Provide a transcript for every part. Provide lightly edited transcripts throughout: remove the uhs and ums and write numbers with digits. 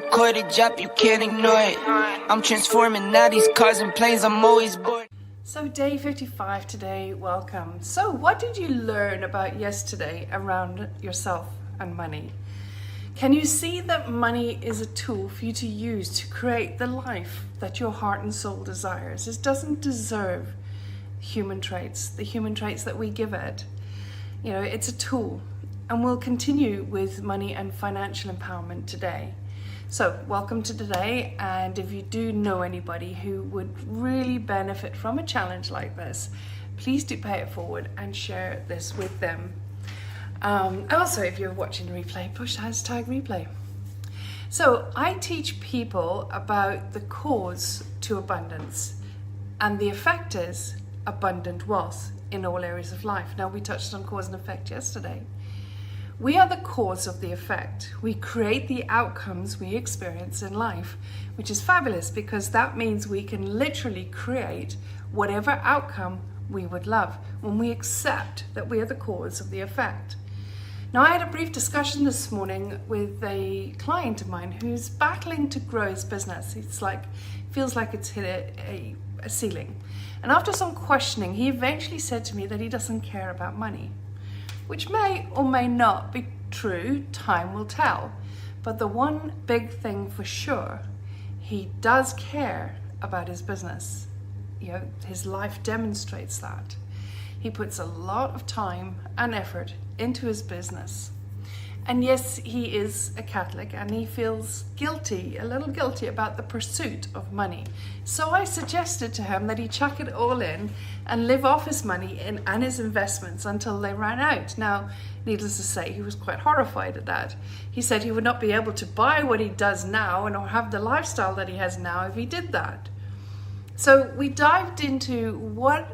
recorded drop, you can't ignore it. I'm transforming now these cars and planes, I'm always bored. So day 55 today, welcome. So what did you learn about yesterday around yourself and money? Can you see that money is a tool for you to use to create the life that your heart and soul desires? It doesn't deserve human traits, the human traits that we give it. You know, it's a tool. And we'll continue with money and financial empowerment today. So welcome to today, and if you do know anybody who would really benefit from a challenge like this, please do pay it forward and share this with them. Also, if you're watching the replay, push hashtag replay. So I teach people about the cause to abundance, and the effect is abundant wealth in all areas of life. Now, we touched on cause and effect yesterday. We are the cause of the effect. We create the outcomes we experience in life, which is fabulous because that means we can literally create whatever outcome we would love when we accept that we are the cause of the effect. Now, I had a brief discussion this morning with a client of mine who's battling to grow his business. Feels like it's hit a ceiling. And after some questioning, he eventually said to me that he doesn't care about money, which may or may not be true, time will tell. But the one big thing for sure, he does care about his business. You know, his life demonstrates that. He puts a lot of time and effort into his business. And yes, he is a Catholic and he feels guilty, a little guilty about the pursuit of money. So I suggested to him that he chuck it all in and live off his money and his investments until they ran out. Now, needless to say, he was quite horrified at that. He said he would not be able to buy what he does now and or have the lifestyle that he has now if he did that. So we dived into what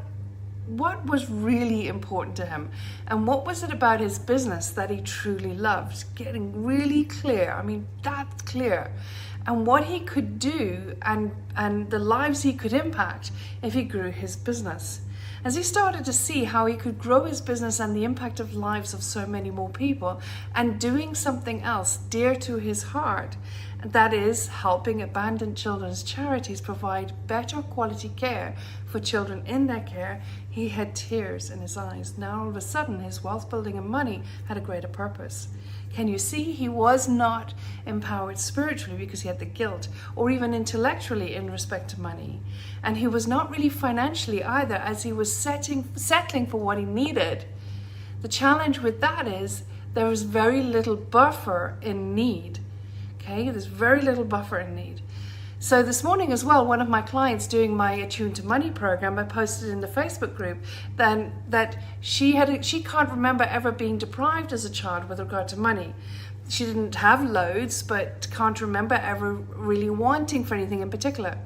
was really important to him and what was it about his business that he truly loved, getting really clear, I mean that's clear, and what he could do and the lives he could impact if he grew his business. As he started to see how he could grow his business and the impact of lives of so many more people and doing something else dear to his heart, that is helping abandoned children's charities provide better quality care for children in their care, he had tears in his eyes. Now all of a sudden his wealth building and money had a greater purpose. Can you see he was not empowered spiritually because he had the guilt, or even intellectually in respect to money. And he was not really financially either, as he was settling for what he needed. The challenge with that is there was very little buffer in need. Okay, there's very little buffer in need. So this morning as well, one of my clients doing my Attune to Money program, I posted in the Facebook group then that she can't remember ever being deprived as a child with regard to money. She didn't have loads, but can't remember ever really wanting for anything in particular.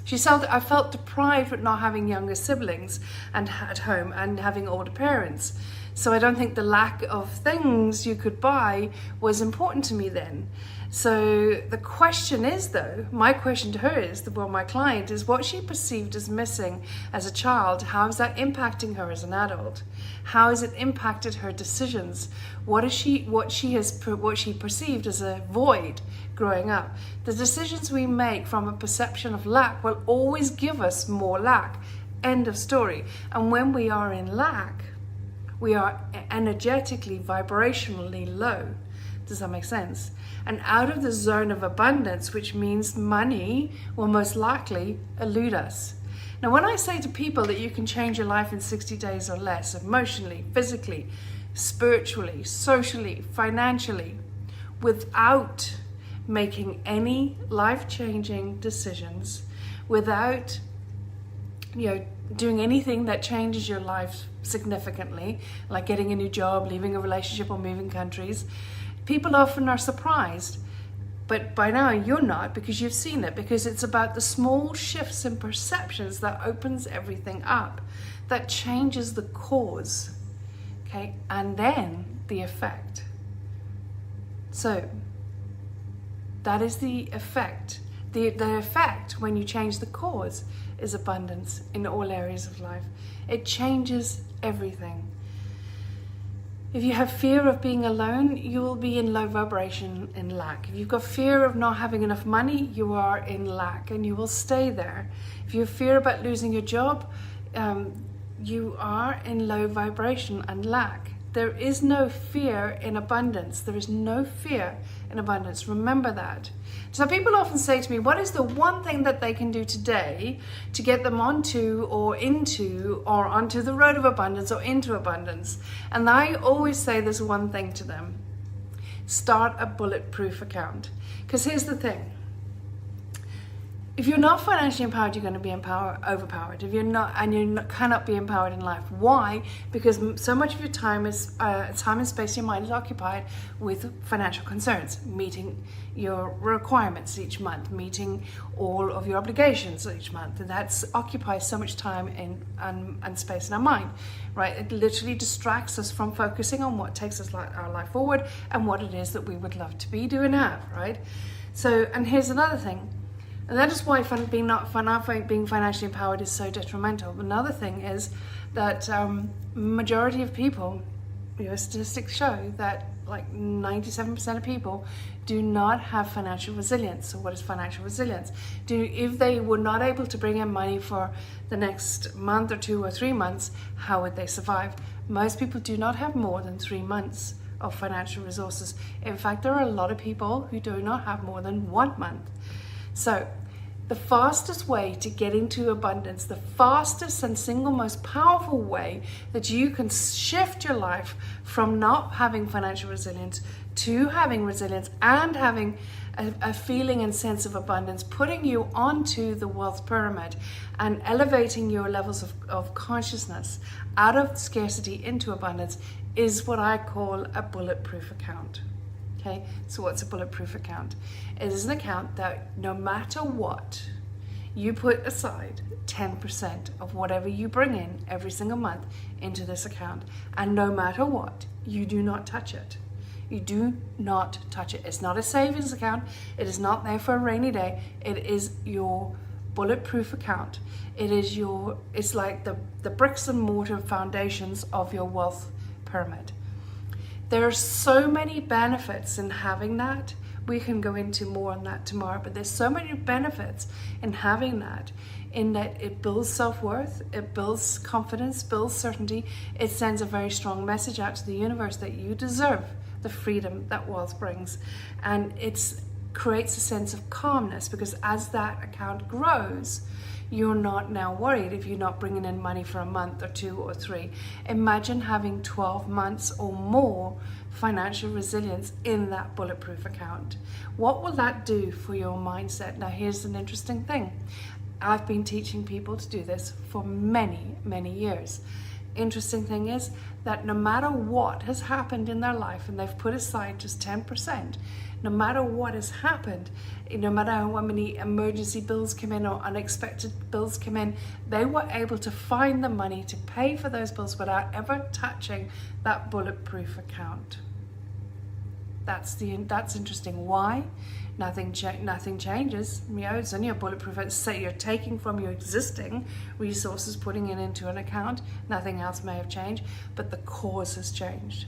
She said, I felt deprived with not having younger siblings and at home and having older parents. So I don't think the lack of things you could buy was important to me then. So the question is though, my question to her is, my client is what she perceived as missing as a child, how is that impacting her as an adult? How has it impacted her decisions? What she perceived as a void growing up? The decisions we make from a perception of lack will always give us more lack. End of story. And when we are in lack, we are energetically, vibrationally low. Does that make sense? And out of the zone of abundance, which means money will most likely elude us. Now, when I say to people that you can change your life in 60 days or less, emotionally, physically, spiritually, socially, financially, without making any life-changing decisions, without doing anything that changes your life significantly, like getting a new job, leaving a relationship, or moving countries, people often are surprised. But by now you're not, because you've seen it, because it's about the small shifts in perceptions that opens everything up, that changes the cause, okay, and then the effect. So that is the effect. The effect when you change the cause is abundance, abundance, in all areas of life. It changes everything. If you have fear of being alone, you will be in low vibration in lack. If you've got fear of not having enough money, you are in lack and you will stay there. If you have fear about losing your job, you are in low vibration and lack. There is no fear in abundance. There is no fear in abundance. Remember that. So people often say to me, what is the one thing that they can do today to get them onto or into or onto the road of abundance or into abundance? And I always say this one thing to them: start a bulletproof account. Because here's the thing. If you're not financially empowered, you're going to be overpowered. If you're not, and you cannot be empowered in life. Why? Because so much of your time and space, your mind is occupied with financial concerns, meeting your requirements each month, meeting all of your obligations each month, and that occupies so much time and space in our mind, right? It literally distracts us from focusing on what takes our life forward and what it is that we would love to be, do, and have, right? So, and here's another thing. And that is why being financially empowered is so detrimental. Another thing is that majority of people, statistics show that like 97% of people do not have financial resilience. So what is financial resilience? If they were not able to bring in money for the next month or 2 or 3 months, how would they survive? Most people do not have more than 3 months of financial resources. In fact, there are a lot of people who do not have more than 1 month. So the fastest way to get into abundance, the fastest and single most powerful way that you can shift your life from not having financial resilience to having resilience and having a feeling and sense of abundance, putting you onto the wealth pyramid and elevating your levels of consciousness out of scarcity into abundance, is what I call a bulletproof account. Okay, so what's a bulletproof account? It is an account that no matter what, you put aside 10% of whatever you bring in every single month into this account. And no matter what, you do not touch it. You do not touch it. It's not a savings account. It is not there for a rainy day. It is your bulletproof account. It's like the bricks and mortar foundations of your wealth pyramid. There are so many benefits in having that. We can go into more on that tomorrow, but there's so many benefits in having that, in that it builds self-worth, it builds confidence, builds certainty. It sends a very strong message out to the universe that you deserve the freedom that wealth brings. And it creates a sense of calmness, because as that account grows, you're not now worried if you're not bringing in money for a month or 2 or 3. Imagine having 12 months or more financial resilience in that bulletproof account. What will that do for your mindset? Now, here's an interesting thing. I've been teaching people to do this for many, many years. Interesting thing is that no matter what has happened in their life, and they've put aside just 10%, no matter what has happened, no matter how many emergency bills come in or unexpected bills come in, they were able to find the money to pay for those bills without ever touching that bulletproof account. That's interesting. Why? Nothing changes. It's only a bulletproof. Say you're taking from your existing resources, putting it into an account. Nothing else may have changed, but the cause has changed.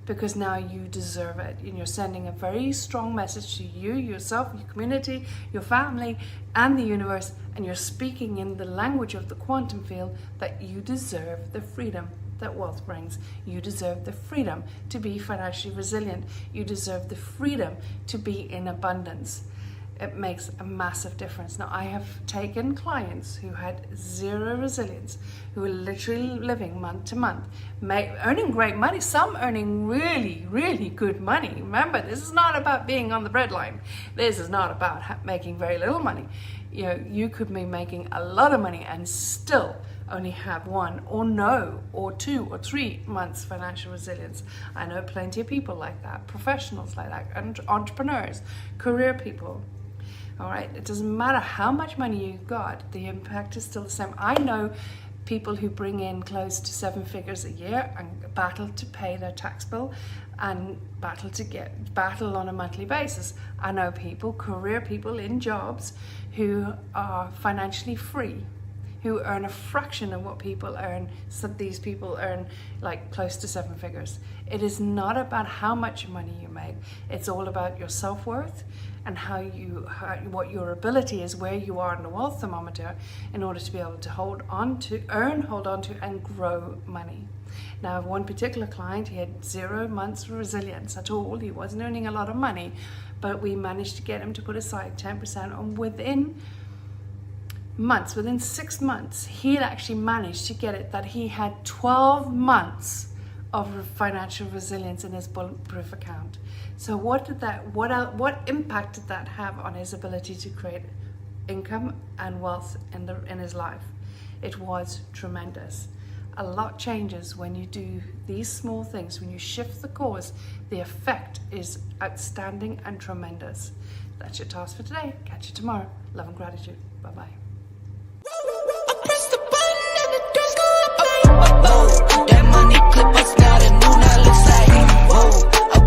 Because now you deserve it, and you're sending a very strong message to you, yourself, your community, your family, and the universe, and you're speaking in the language of the quantum field that you deserve the freedom that wealth brings. You deserve the freedom to be financially resilient. You deserve the freedom to be in abundance. It makes a massive difference. Now, I have taken clients who had zero resilience, who were literally living month to month, earning great money, some earning really, really good money. Remember, this is not about being on the breadline. This is not about making very little money. You could be making a lot of money and still only have 1 or no or 2 or 3 months financial resilience. I know plenty of people like that, professionals like that, and entrepreneurs, career people. All right, it doesn't matter how much money you got, the impact is still the same. I know people who bring in close to 7 figures a year and battle to pay their tax bill and battle on a monthly basis. I know people, career people in jobs, who are financially free, who earn a fraction of what people earn. So these people earn like close to 7 figures. It is not about how much money you make. It's all about your self-worth and what your ability is, where you are in the wealth thermometer, in order to be able to hold on to, and grow money. Now, I have one particular client, he had 0 months of resilience at all. He wasn't earning a lot of money, but we managed to get him to put aside 10%, and within 6 months, he had actually managed to get it that he had 12 months of financial resilience in his bulletproof account. So what impact did that have on his ability to create income and wealth in his life? It was tremendous. A lot changes when you do these small things. When you shift the course, the effect is outstanding and tremendous. That's your task for today. Catch you tomorrow. Love and gratitude. Bye-bye.